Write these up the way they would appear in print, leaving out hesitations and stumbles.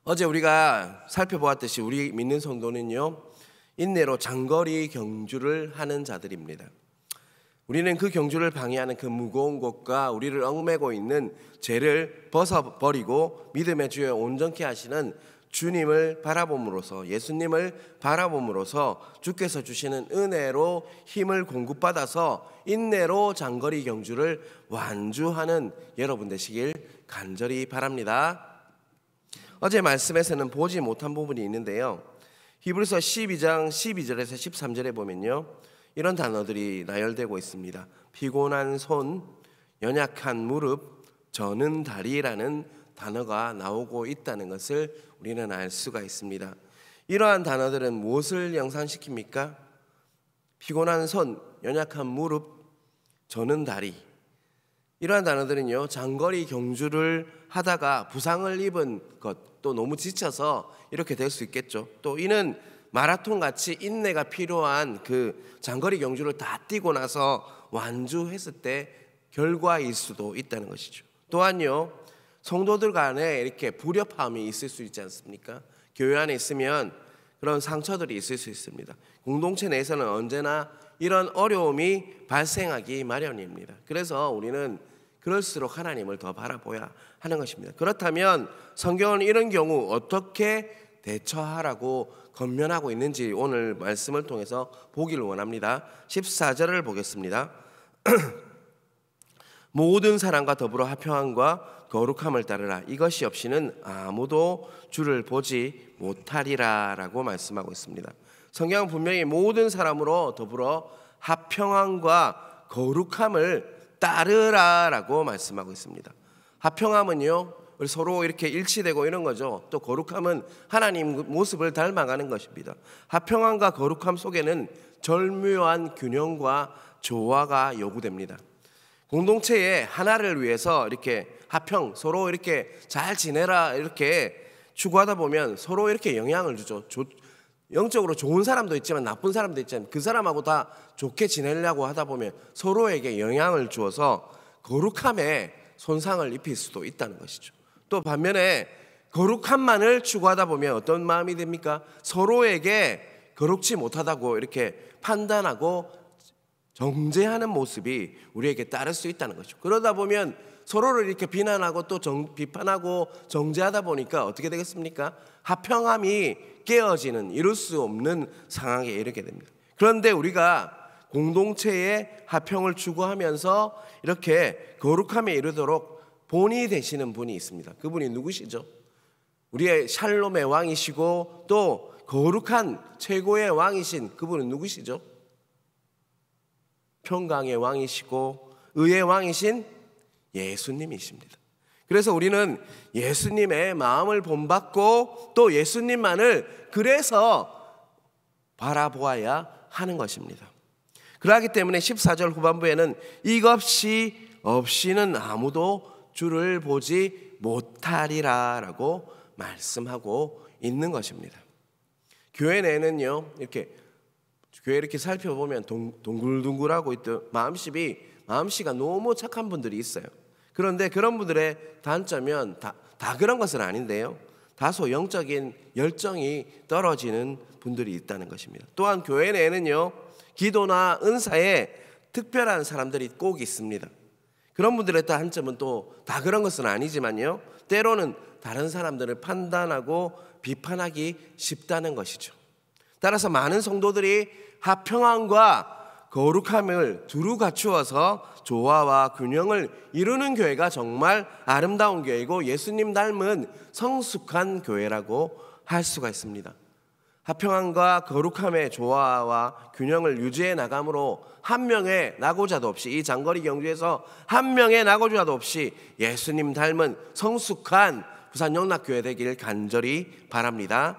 어제 우리가 살펴보았듯이 우리 믿는 성도는요, 인내로 장거리 경주를 하는 자들입니다. 우리는 그 경주를 방해하는 그 무거운 것과 우리를 얽매고 있는 죄를 벗어버리고 믿음의 주에 온전케 하시는 주님을 바라봄으로써, 예수님을 바라봄으로써 주께서 주시는 은혜로 힘을 공급받아서 인내로 장거리 경주를 완주하는 여러분 되시길 간절히 바랍니다. 어제 말씀에서는 보지 못한 부분이 있는데요, 히브리서 12장 12절에서 13절에 보면요, 이런 단어들이 나열되고 있습니다. 피곤한 손, 연약한 무릎, 저는 다리라는 단어가 나오고 있다는 것을 우리는 알 수가 있습니다. 이러한 단어들은 무엇을 연상시킵니까? 피곤한 손, 연약한 무릎, 저는 다리. 이러한 단어들은요, 장거리 경주를 하다가 부상을 입은 것, 또 너무 지쳐서 이렇게 될 수 있겠죠. 또 이는 마라톤 같이 인내가 필요한 그 장거리 경주를 다 뛰고 나서 완주했을 때 결과일 수도 있다는 것이죠. 또한요, 성도들 간에 이렇게 불협화음이 있을 수 있지 않습니까? 교회 안에 있으면 그런 상처들이 있을 수 있습니다. 공동체 내에서는 언제나 이런 어려움이 발생하기 마련입니다. 그래서 우리는 그럴수록 하나님을 더 바라보아야 하는 것입니다. 그렇다면 성경은 이런 경우 어떻게 대처하라고 권면하고 있는지 오늘 말씀을 통해서 보기를 원합니다. 14절을 보겠습니다. 모든 사람과 더불어 화평함과 거룩함을 따르라. 이것이 없이는 아무도 주를 보지 못하리라 라고 말씀하고 있습니다. 성경은 분명히 모든 사람으로 더불어 화평함과 거룩함을 따르라 라고 말씀하고 있습니다. 화평함은요, 서로 이렇게 일치되고 이런 거죠. 또 거룩함은 하나님 모습을 닮아가는 것입니다. 화평함과 거룩함 속에는 절묘한 균형과 조화가 요구됩니다. 공동체의 하나를 위해서 이렇게 화평, 서로 이렇게 잘 지내라 이렇게 추구하다 보면 서로 이렇게 영향을 주죠. 영적으로 좋은 사람도 있지만 나쁜 사람도 있지만 그 사람하고 다 좋게 지내려고 하다 보면 서로에게 영향을 주어서 거룩함에 손상을 입힐 수도 있다는 것이죠. 또 반면에 거룩함만을 추구하다 보면 어떤 마음이 됩니까? 서로에게 거룩지 못하다고 이렇게 판단하고 정죄하는 모습이 우리에게 따를 수 있다는 것이죠. 그러다 보면 서로를 이렇게 비난하고 또 비판하고 정죄하다 보니까 어떻게 되겠습니까? 화평함이 깨어지는, 이룰 수 없는 상황에 이르게 됩니다. 그런데 우리가 공동체의 화평을 추구하면서 이렇게 거룩함에 이르도록 본이 되시는 분이 있습니다. 그분이 누구시죠? 우리의 샬롬의 왕이시고 또 거룩한 최고의 왕이신 그분은 누구시죠? 평강의 왕이시고 의의 왕이신 예수님이십니다. 그래서 우리는 예수님의 마음을 본받고 또 예수님만을 그래서 바라보아야 하는 것입니다. 그렇기 때문에 14절 후반부에는 이것이 없이는 아무도 주를 보지 못하리라 라고 말씀하고 있는 것입니다. 교회 내에는요, 교회 이렇게 살펴보면 동글동글하고 있던 마음씨가 너무 착한 분들이 있어요. 그런데 그런 분들의 단점은 다 그런 것은 아닌데요, 다소 영적인 열정이 떨어지는 분들이 있다는 것입니다. 또한 교회 내에는요, 기도나 은사에 특별한 사람들이 꼭 있습니다. 그런 분들의 단점은 또 다 그런 것은 아니지만요, 때로는 다른 사람들을 판단하고 비판하기 쉽다는 것이죠. 따라서 많은 성도들이 화평함과 거룩함을 두루 갖추어서 조화와 균형을 이루는 교회가 정말 아름다운 교회이고 예수님 닮은 성숙한 교회라고 할 수가 있습니다. 화평함과 거룩함의 조화와 균형을 유지해 나감으로 한 명의 낙오자도 없이, 이 장거리 경주에서 한 명의 낙오자도 없이 예수님 닮은 성숙한 부산 영락교회 되기를 간절히 바랍니다.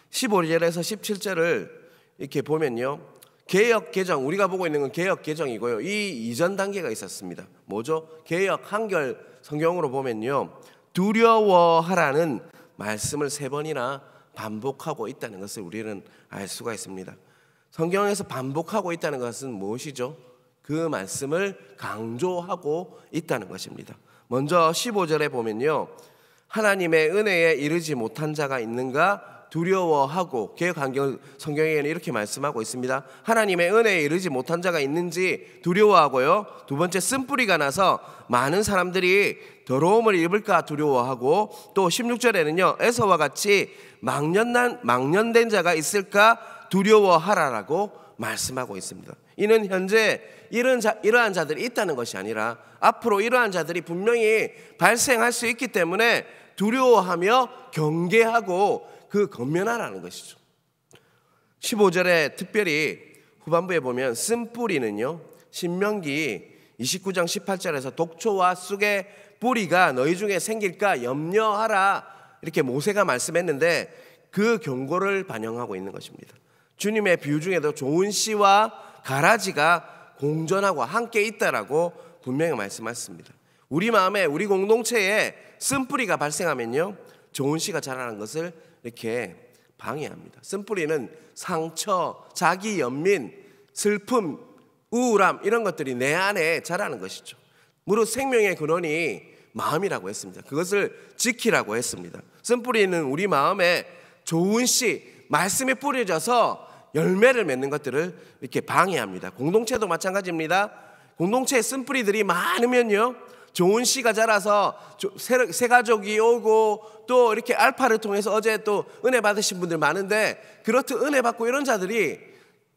15절에서 17절을 이렇게 보면요, 개역 개정, 우리가 보고 있는 건 개역 개정이고요, 이 이전 단계가 있었습니다. 뭐죠? 개역 한결 성경으로 보면요, 두려워하라는 말씀을 3번이나 반복하고 있다는 것을 우리는 알 수가 있습니다. 성경에서 반복하고 있다는 것은 무엇이죠? 그 말씀을 강조하고 있다는 것입니다. 먼저 15절에 보면요, 하나님의 은혜에 이르지 못한 자가 있는가 두려워하고, 개역한글 성경에는 이렇게 말씀하고 있습니다. 하나님의 은혜에 이르지 못한 자가 있는지 두려워하고요. 두 번째, 쓴뿌리가 나서 많은 사람들이 더러움을 입을까 두려워하고, 또 16절에는요 에서와 같이 망년된 자가 있을까 두려워하라라고 말씀하고 있습니다. 이는 현재 이러한 자들이 있다는 것이 아니라 앞으로 이러한 자들이 분명히 발생할 수 있기 때문에 두려워하며 경계하고 그 건면하라는 것이죠. 15절에 특별히 후반부에 보면 쓴뿌리는요, 신명기 29장 18절에서 독초와 쑥의 뿌리가 너희 중에 생길까 염려하라 이렇게 모세가 말씀했는데, 그 경고를 반영하고 있는 것입니다. 주님의 비유 중에도 좋은 씨와 가라지가 공존하고 함께 있다라고 분명히 말씀하셨습니다. 우리 마음에, 우리 공동체에 쓴뿌리가 발생하면요 좋은 씨가 자라는 것을 이렇게 방해합니다. 쓴뿌리는 상처, 자기 연민, 슬픔, 우울함 이런 것들이 내 안에 자라는 것이죠. 무릇 생명의 근원이 마음이라고 했습니다. 그것을 지키라고 했습니다. 쓴뿌리는 우리 마음에 좋은 씨, 말씀에 뿌려져서 열매를 맺는 것들을 이렇게 방해합니다. 공동체도 마찬가지입니다. 공동체에 쓴뿌리들이 많으면요 좋은 씨가 자라서 새 가족이 오고, 또 이렇게 알파를 통해서 어제 또 은혜 받으신 분들 많은데, 그렇듯 은혜 받고 이런 자들이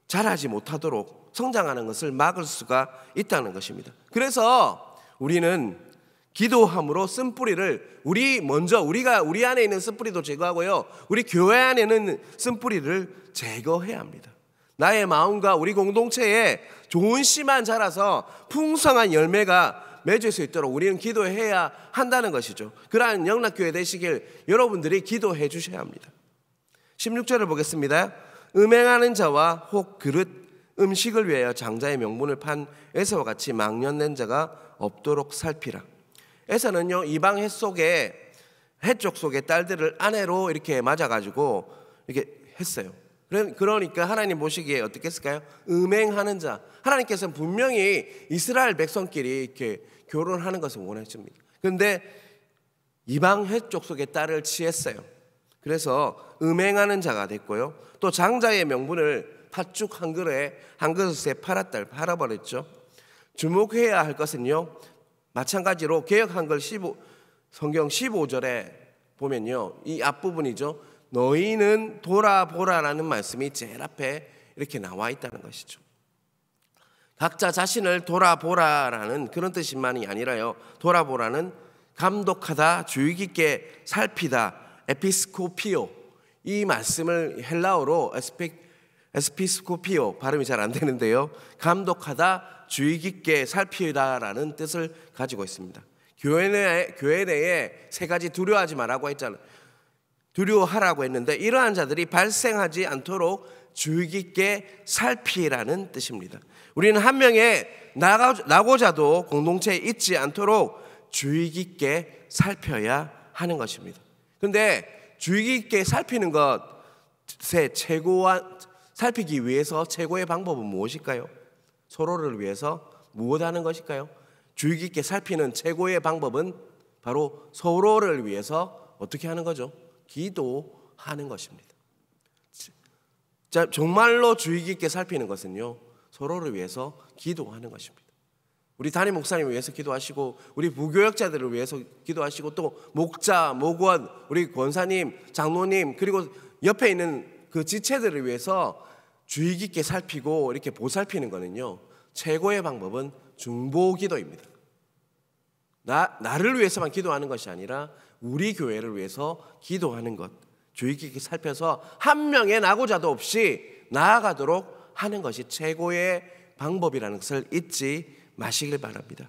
자라지 못하도록 성장하는 것을 막을 수가 있다는 것입니다. 그래서 우리는 기도함으로 쓴뿌리를 우리 안에 있는 쓴뿌리도 제거하고요, 우리 교회 안에 있는 쓴뿌리를 제거해야 합니다. 나의 마음과 우리 공동체에 좋은 씨만 자라서 풍성한 열매가 맺을 수 있도록 우리는 기도해야 한다는 것이죠. 그러한 영락교회 되시길 여러분들이 기도해 주셔야 합니다. 16절을 보겠습니다. 음행하는 자와 혹 그릇 음식을 위하여 장자의 명분을 판 에서와 같이 망년된 자가 없도록 살피라. 에서는요 이방 해쪽 속의 딸들을 아내로 이렇게 맞아가지고 이렇게 했어요. 그러니까 하나님 보시기에 어떻게 했을까요? 음행하는 자. 하나님께서는 분명히 이스라엘 백성끼리 이렇게 결혼하는 것을 원하십니다. 그런데 이방 해쪽 속의 딸을 취했어요. 그래서 음행하는 자가 됐고요. 또 장자의 명분을 팥죽 한 그릇에 팔아버렸죠. 주목해야 할 것은요, 마찬가지로 개역 한글 성경 15절에 보면요, 이 앞부분이죠. 너희는 돌아보라라는 말씀이 제일 앞에 이렇게 나와 있다는 것이죠. 각자 자신을 돌아보라라는 그런 뜻만이 아니라요, 돌아보라는 감독하다, 주의 깊게 살피다, 에피스코피오, 이 말씀을 헬라어로 에스피스코피오, 발음이 잘 안 되는데요, 감독하다, 주의 깊게 살피다라는 뜻을 가지고 있습니다. 교회 내에 세 가지 두려워하지 말라고 했잖아요. 두려워하라고 했는데, 이러한 자들이 발생하지 않도록 주의 깊게 살피라는 뜻입니다. 우리는 한 명의 나고자도 공동체에 있지 않도록 주의 깊게 살펴야 하는 것입니다. 그런데 주의 깊게 살피는 것의 살피기 위해서 최고의 방법은 무엇일까요? 서로를 위해서 무엇하는 것일까요? 주의 깊게 살피는 최고의 방법은 바로 서로를 위해서 어떻게 하는 거죠? 기도하는 것입니다. 자, 정말로 주의 깊게 살피는 것은요, 서로를 위해서 기도하는 것입니다. 우리 담임 목사님을 위해서 기도하시고, 우리 부교역자들을 위해서 기도하시고, 또 목자, 목원, 우리 권사님, 장로님, 그리고 옆에 있는 그 지체들을 위해서 주의 깊게 살피고 이렇게 보살피는 거는요, 최고의 방법은 중보기도입니다. 나를 위해서만 기도하는 것이 아니라 우리 교회를 위해서 기도하는 것, 주의 깊게 살펴서 한 명의 나고자도 없이 나아가도록 하는 것이 최고의 방법이라는 것을 잊지 마시길 바랍니다.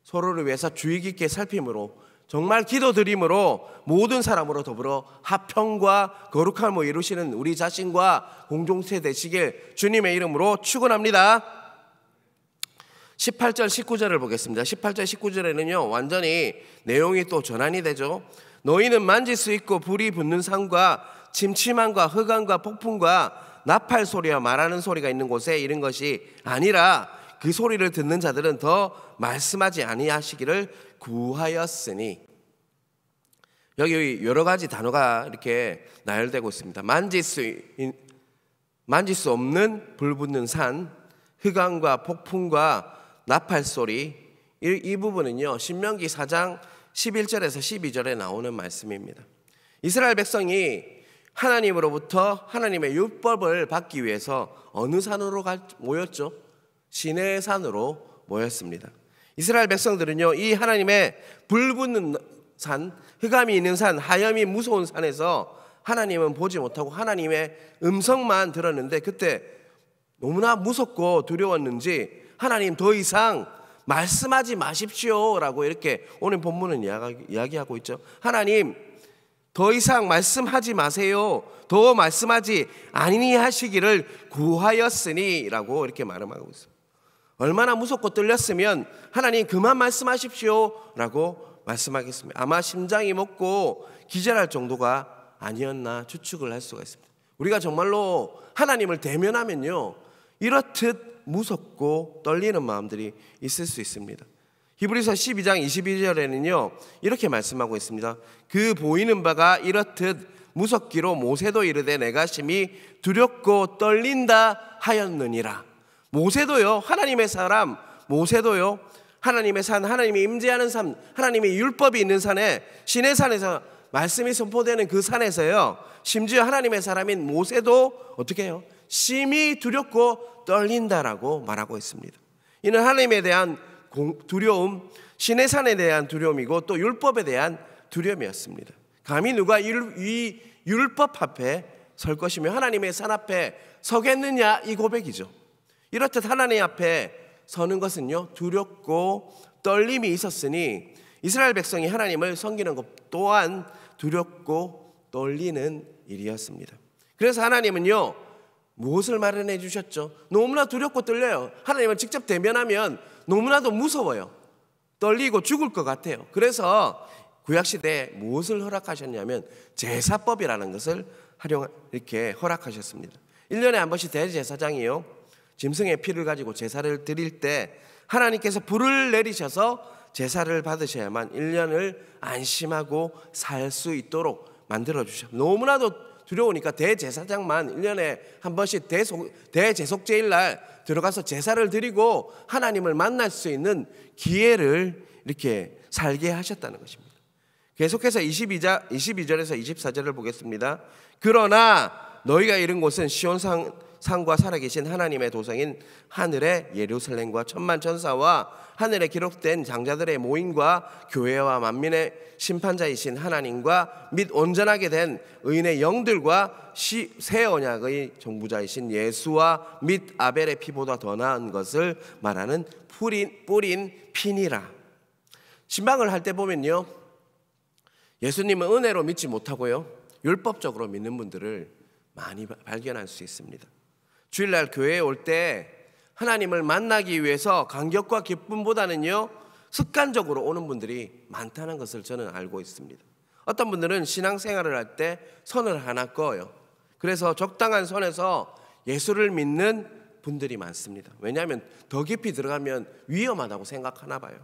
서로를 위해서 주의 깊게 살핌으로, 정말 기도드림으로 모든 사람으로 더불어 화평과 거룩함을 이루시는 우리 자신과 공동체 되시길 주님의 이름으로 축원합니다. 18절 19절을 보겠습니다. 18절 19절에는요 완전히 내용이 또 전환이 되죠. 너희는 만질 수 있고 불이 붙는 산과 침침함과 흑암과 폭풍과 나팔 소리와 말하는 소리가 있는 곳에 이른 것이 아니라 그 소리를 듣는 자들은 더 말씀하지 아니하시기를 구하였으니. 여기 여러 가지 단어가 이렇게 나열되고 있습니다. 만질 수 없는 불붙는 산, 흑암과 폭풍과 나팔 소리. 이 부분은요, 신명기 4장 11절에서 12절에 나오는 말씀입니다. 이스라엘 백성이 하나님으로부터 하나님의 율법을 받기 위해서 어느 산으로 모였죠? 시내 산으로 모였습니다. 이스라엘 백성들은요, 이 하나님의 불붙는 산, 흑암이 있는 산, 하염이 무서운 산에서 하나님은 보지 못하고 하나님의 음성만 들었는데, 그때 너무나 무섭고 두려웠는지 하나님 더 이상 말씀하지 마십시오 라고 이렇게 오늘 본문은 이야기하고 있죠. 하나님 더 이상 말씀하지 마세요, 더 말씀하지 아니하시기를 구하였으니 라고 이렇게 말하고 있어요. 얼마나 무섭고 떨렸으면 하나님 그만 말씀하십시오 라고 말씀하겠습니다. 아마 심장이 멎고 기절할 정도가 아니었나 추측을 할 수가 있습니다. 우리가 정말로 하나님을 대면하면요, 이렇듯 무섭고 떨리는 마음들이 있을 수 있습니다. 히브리서 12장 22절에는요 이렇게 말씀하고 있습니다. 그 보이는 바가 이렇듯 무섭기로 모세도 이르되 내가 심히 두렵고 떨린다 하였느니라. 모세도요, 하나님의 사람 모세도요, 하나님의 산, 하나님이 임재하는 산, 하나님의 율법이 있는 산에, 시내산에서 말씀이 선포되는 그 산에서요, 심지어 하나님의 사람인 모세도 어떻게 해요? 심히 두렵고 떨린다라고 말하고 있습니다. 이는 하나님에 대한 두려움, 시내산에 대한 두려움이고 또 율법에 대한 두려움이었습니다. 감히 누가 이 율법 앞에 설 것이며 하나님의 산 앞에 서겠느냐, 이 고백이죠. 이렇듯 하나님 앞에 서는 것은요, 두렵고 떨림이 있었으니 이스라엘 백성이 하나님을 섬기는 것 또한 두렵고 떨리는 일이었습니다. 그래서 하나님은요, 무엇을 마련해 주셨죠? 너무나 두렵고 떨려요. 하나님을 직접 대면하면 너무나도 무서워요. 떨리고 죽을 것 같아요. 그래서 구약시대에 무엇을 허락하셨냐면 제사법이라는 것을 이렇게 허락하셨습니다. 1년에 한 번씩 대제사장이요, 짐승의 피를 가지고 제사를 드릴 때 하나님께서 불을 내리셔서 제사를 받으셔야만 1년을 안심하고 살 수 있도록 만들어주셔. 너무나도 두려우니까 대제사장만 1년에 한 번씩 대제속제일날 들어가서 제사를 드리고 하나님을 만날 수 있는 기회를 이렇게 살게 하셨다는 것입니다. 계속해서 22절에서 24절을 보겠습니다. 그러나 너희가 이른 곳은 시온산과 살아계신 하나님의 도성인 하늘의 예루살렘과 천만 천사와 하늘에 기록된 장자들의 모임과 교회와 만민의 심판자이신 하나님과 및 온전하게 된 의인의 영들과 새 언약의 정부자이신 예수와 및 아벨의 피보다 더 나은 것을 말하는 뿌린 피니라. 신방을 할 때 보면요, 예수님은 은혜로 믿지 못하고요, 율법적으로 믿는 분들을 많이 발견할 수 있습니다. 주일날 교회에 올 때 하나님을 만나기 위해서 감격과 기쁨보다는요, 습관적으로 오는 분들이 많다는 것을 저는 알고 있습니다. 어떤 분들은 신앙생활을 할 때 선을 하나 꺼요. 그래서 적당한 선에서 예수를 믿는 분들이 많습니다. 왜냐하면 더 깊이 들어가면 위험하다고 생각하나 봐요.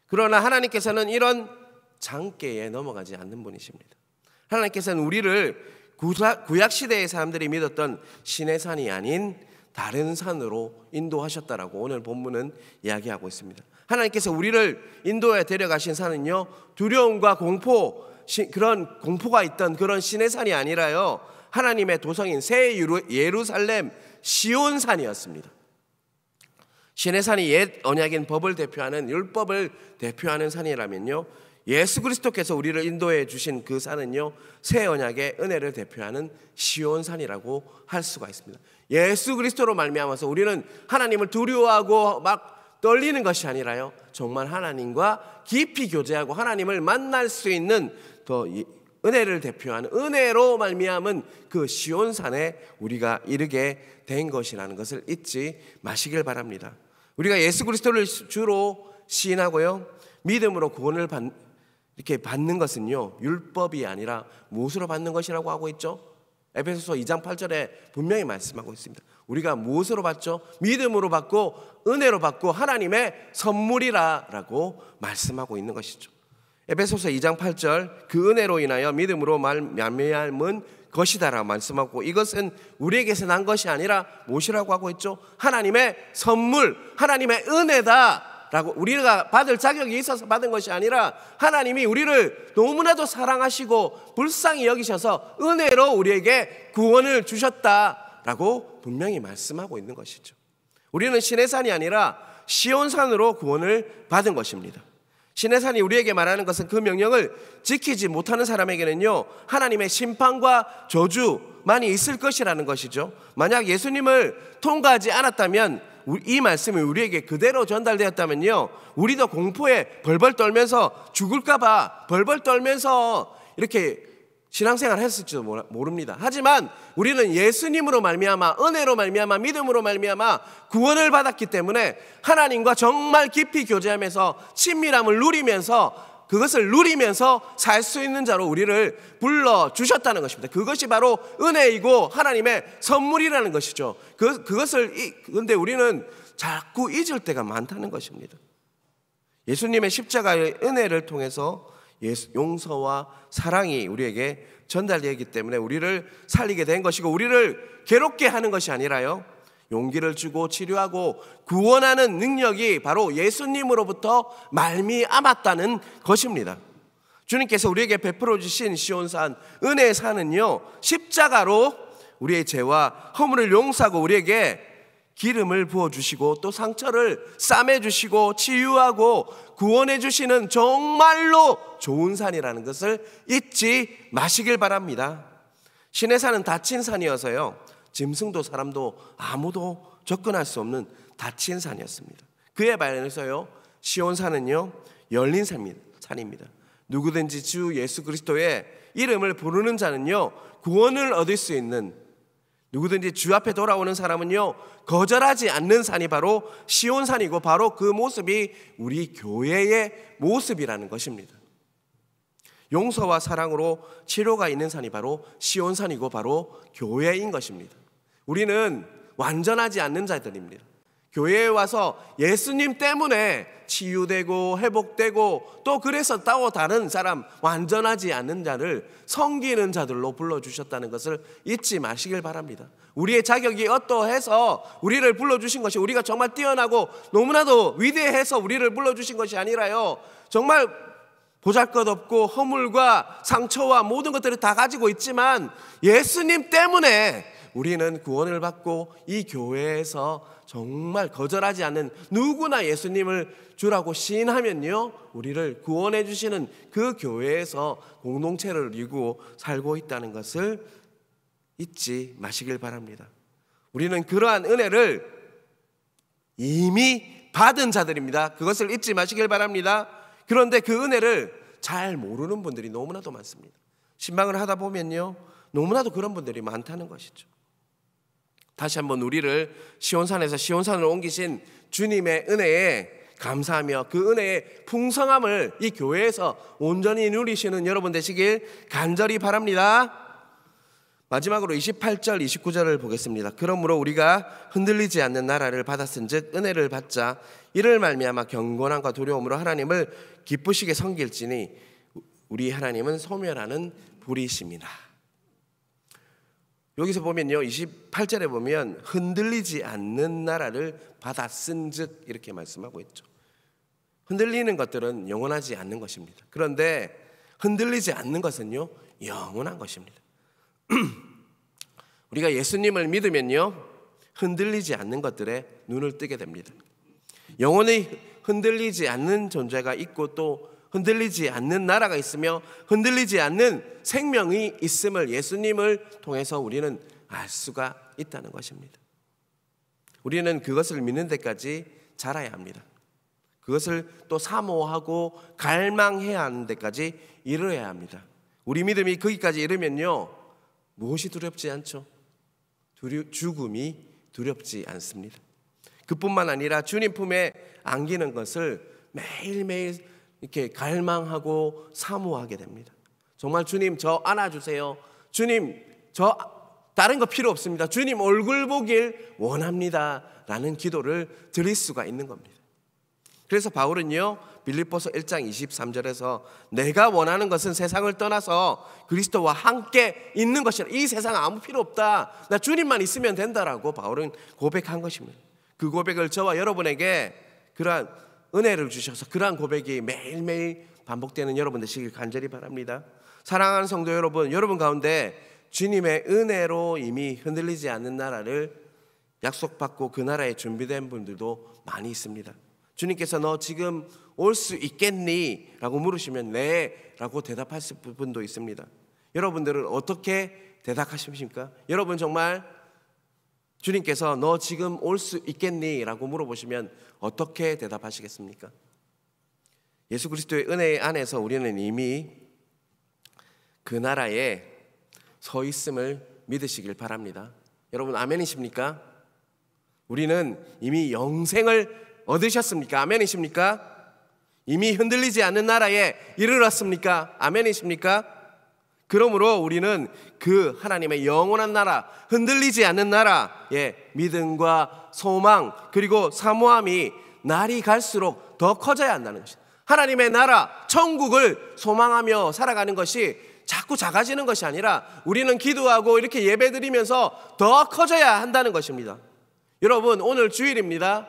그러나 하나님께서는 이런 장깨에 넘어가지 않는 분이십니다. 하나님께서는 우리를 구약시대의 사람들이 믿었던 시내산이 아닌 다른 산으로 인도하셨다라고 오늘 본문은 이야기하고 있습니다. 하나님께서 우리를 인도에 데려가신 산은요, 두려움과 공포, 그런 공포가 있던 그런 시내산이 아니라요, 하나님의 도성인 새 예루살렘 시온산이었습니다. 시내산이 옛 언약인 법을 대표하는, 율법을 대표하는 산이라면요, 예수 그리스도께서 우리를 인도해 주신 그 산은요, 새 언약의 은혜를 대표하는 시온산이라고 할 수가 있습니다. 예수 그리스도로 말미암아서 우리는 하나님을 두려워하고 막 떨리는 것이 아니라요, 정말 하나님과 깊이 교제하고 하나님을 만날 수 있는 더 은혜를 대표하는, 은혜로 말미암은 그 시온산에 우리가 이르게 된 것이라는 것을 잊지 마시길 바랍니다. 우리가 예수 그리스도를 주로 시인하고요, 믿음으로 구원을 이렇게 받는 것은요, 율법이 아니라 무엇으로 받는 것이라고 하고 있죠? 에베소서 2장 8절에 분명히 말씀하고 있습니다. 우리가 무엇으로 받죠? 믿음으로 받고 은혜로 받고 하나님의 선물이라고 말씀하고 있는 것이죠. 에베소서 2장 8절 그 은혜로 인하여 믿음으로 말미암은 것이다라고 말씀하고, 이것은 우리에게서 난 것이 아니라 무엇이라고 하고 있죠? 하나님의 선물, 하나님의 은혜다라고, 우리가 받을 자격이 있어서 받은 것이 아니라 하나님이 우리를 너무나도 사랑하시고 불쌍히 여기셔서 은혜로 우리에게 구원을 주셨다라고 분명히 말씀하고 있는 것이죠. 우리는 시내산이 아니라 시온산으로 구원을 받은 것입니다. 시내산이 우리에게 말하는 것은 그 명령을 지키지 못하는 사람에게는요, 하나님의 심판과 저주만이 있을 것이라는 것이죠. 만약 예수님을 통과하지 않았다면, 이 말씀이 우리에게 그대로 전달되었다면요, 우리도 공포에 벌벌 떨면서 죽을까봐 벌벌 떨면서 이렇게 신앙생활을 했을지도 모릅니다. 하지만 우리는 예수님으로 말미암아, 은혜로 말미암아, 믿음으로 말미암아 구원을 받았기 때문에 하나님과 정말 깊이 교제하면서 친밀함을 누리면서, 그것을 누리면서 살 수 있는 자로 우리를 불러주셨다는 것입니다. 그것이 바로 은혜이고 하나님의 선물이라는 것이죠. 그런데 우리는 자꾸 잊을 때가 많다는 것입니다. 예수님의 십자가의 은혜를 통해서 용서와 사랑이 우리에게 전달되기 때문에 우리를 살리게 된 것이고, 우리를 괴롭게 하는 것이 아니라요, 용기를 주고 치료하고 구원하는 능력이 바로 예수님으로부터 말미암았다는 것입니다. 주님께서 우리에게 베풀어 주신 시온산, 은혜의 산은요, 십자가로 우리의 죄와 허물을 용서하고 우리에게 기름을 부어주시고 또 상처를 싸매주시고 치유하고 구원해주시는 정말로 좋은 산이라는 것을 잊지 마시길 바랍니다. 시내산은 닫힌 산이어서요, 짐승도 사람도 아무도 접근할 수 없는 닫힌 산이었습니다. 그에 반해서요, 시온산은요, 열린 산입니다. 누구든지 주 예수 그리스도의 이름을 부르는 자는요, 구원을 얻을 수 있는, 누구든지 주 앞에 돌아오는 사람은요, 거절하지 않는 산이 바로 시온산이고, 바로 그 모습이 우리 교회의 모습이라는 것입니다. 용서와 사랑으로 치료가 있는 산이 바로 시온산이고 바로 교회인 것입니다. 우리는 완전하지 않는 자들입니다. 교회에 와서 예수님 때문에 치유되고 회복되고 또 그래서 다른 사람, 완전하지 않는 자를 섬기는 자들로 불러주셨다는 것을 잊지 마시길 바랍니다. 우리의 자격이 어떠해서 우리를 불러주신 것이, 우리가 정말 뛰어나고 너무나도 위대해서 우리를 불러주신 것이 아니라요, 정말 보잘것없고 허물과 상처와 모든 것들을 다 가지고 있지만 예수님 때문에 우리는 구원을 받고 이 교회에서 정말 거절하지 않는, 누구나 예수님을 주라고 시인하면요, 우리를 구원해 주시는 그 교회에서 공동체를 이루고 살고 있다는 것을 잊지 마시길 바랍니다. 우리는 그러한 은혜를 이미 받은 자들입니다. 그것을 잊지 마시길 바랍니다. 그런데 그 은혜를 잘 모르는 분들이 너무나도 많습니다. 신방을 하다 보면요, 너무나도 그런 분들이 많다는 것이죠. 다시 한번 우리를 시온산에서 시온산으로 옮기신 주님의 은혜에 감사하며 그 은혜의 풍성함을 이 교회에서 온전히 누리시는 여러분 되시길 간절히 바랍니다. 마지막으로 28절 29절을 보겠습니다. 그러므로 우리가 흔들리지 않는 나라를 받았은즉 은혜를 받자. 이를 말미암아 경건함과 두려움으로 하나님을 기쁘시게 섬길지니 우리 하나님은 소멸하는 불이십니다. 여기서 보면요, 28절에 보면 흔들리지 않는 나라를 받았은즉 이렇게 말씀하고 있죠. 흔들리는 것들은 영원하지 않는 것입니다. 그런데 흔들리지 않는 것은요, 영원한 것입니다. 우리가 예수님을 믿으면요, 흔들리지 않는 것들에 눈을 뜨게 됩니다. 영원히 흔들리지 않는 존재가 있고 또 흔들리지 않는 나라가 있으며 흔들리지 않는 생명이 있음을 예수님을 통해서 우리는 알 수가 있다는 것입니다. 우리는 그것을 믿는 데까지 자라야 합니다. 그것을 또 사모하고 갈망해야 하는 데까지 이르러야 합니다. 우리 믿음이 거기까지 이르면요, 무엇이 두렵지 않죠? 죽음이 두렵지 않습니다. 그뿐만 아니라 주님 품에 안기는 것을 매일매일 이렇게 갈망하고 사모하게 됩니다. 정말 주님 저 안아주세요. 주님 저 다른 거 필요 없습니다. 주님 얼굴 보길 원합니다 라는 기도를 드릴 수가 있는 겁니다. 그래서 바울은요, 빌립보서 1장 23절에서 내가 원하는 것은 세상을 떠나서 그리스도와 함께 있는 것이라. 이 세상 아무 필요 없다. 나 주님만 있으면 된다라고 바울은 고백한 것입니다. 그 고백을 저와 여러분에게 그러한 은혜를 주셔서 그러한 고백이 매일매일 반복되는 여러분 되시길 간절히 바랍니다. 사랑하는 성도 여러분, 여러분 가운데 주님의 은혜로 이미 흔들리지 않는 나라를 약속받고 그 나라에 준비된 분들도 많이 있습니다. 주님께서 너 지금 올 수 있겠니? 라고 물으시면 네 라고 대답하실 분도 있습니다. 여러분들은 어떻게 대답하십니까? 여러분 정말 주님께서 너 지금 올 수 있겠니? 라고 물어보시면 어떻게 대답하시겠습니까? 예수 그리스도의 은혜 안에서 우리는 이미 그 나라에 서 있음을 믿으시길 바랍니다. 여러분 아멘이십니까? 우리는 이미 영생을 얻으셨습니까? 아멘이십니까? 이미 흔들리지 않는 나라에 이르렀습니까? 아멘이십니까? 그러므로 우리는 그 하나님의 영원한 나라, 흔들리지 않는 나라의 믿음과 소망 그리고 사모함이 날이 갈수록 더 커져야 한다는 것입니다. 하나님의 나라, 천국을 소망하며 살아가는 것이 자꾸 작아지는 것이 아니라 우리는 기도하고 이렇게 예배드리면서 더 커져야 한다는 것입니다. 여러분 오늘 주일입니다.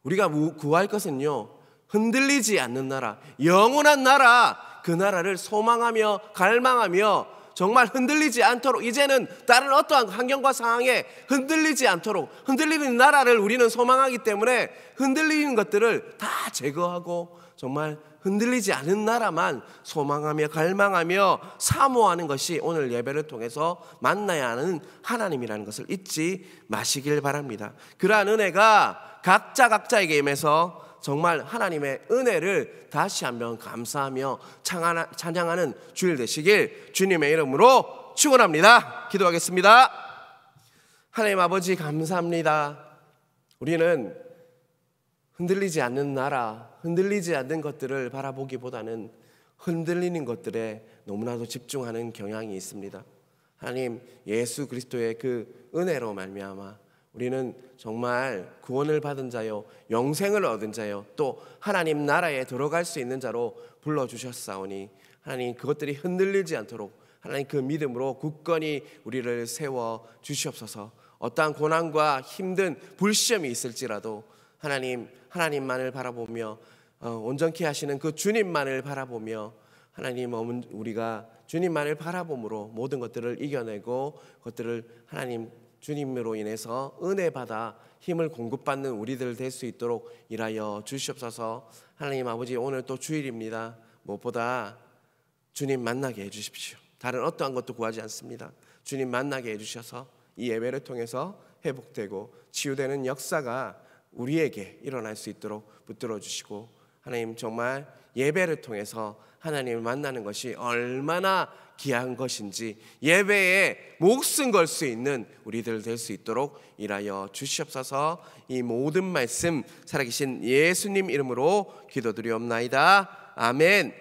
우리가 구할 것은요, 흔들리지 않는 나라, 영원한 나라, 그 나라를 소망하며 갈망하며 정말 흔들리지 않도록, 이제는 다른 어떠한 환경과 상황에 흔들리지 않도록, 흔들리는 나라를 우리는 소망하기 때문에 흔들리는 것들을 다 제거하고 정말 흔들리지 않은 나라만 소망하며 갈망하며 사모하는 것이 오늘 예배를 통해서 만나야 하는 하나님이라는 것을 잊지 마시길 바랍니다. 그러한 은혜가 각자에게 임해서 정말 하나님의 은혜를 다시 한번 감사하며 찬양하는 주일 되시길 주님의 이름으로 축원합니다. 기도하겠습니다. 하나님 아버지 감사합니다. 우리는 흔들리지 않는 나라, 흔들리지 않는 것들을 바라보기보다는 흔들리는 것들에 너무나도 집중하는 경향이 있습니다. 하나님 예수 그리스도의 그 은혜로 말미암아 우리는 정말 구원을 받은 자요, 영생을 얻은 자요, 또 하나님 나라에 들어갈 수 있는 자로 불러주셨사오니 하나님 그것들이 흔들리지 않도록 하나님 그 믿음으로 굳건히 우리를 세워 주시옵소서. 어떠한 고난과 힘든 불시험이 있을지라도 하나님만을 바라보며 온전케 하시는 그 주님만을 바라보며 하나님 우리가 주님만을 바라봄으로 모든 것들을 이겨내고 그것들을 하나님 주님으로 인해서 은혜 받아 힘을 공급받는 우리들 될 수 있도록 일하여 주시옵소서. 하나님 아버지 오늘 또 주일입니다. 무엇보다 주님 만나게 해주십시오. 다른 어떠한 것도 구하지 않습니다. 주님 만나게 해주셔서 이 예배를 통해서 회복되고 치유되는 역사가 우리에게 일어날 수 있도록 붙들어 주시고 하나님 정말 예배를 통해서 하나님을 만나는 것이 얼마나 귀한 것인지 예배에 목숨 걸 수 있는 우리들 될 수 있도록 일하여 주시옵소서. 이 모든 말씀 살아계신 예수님 이름으로 기도드리옵나이다. 아멘.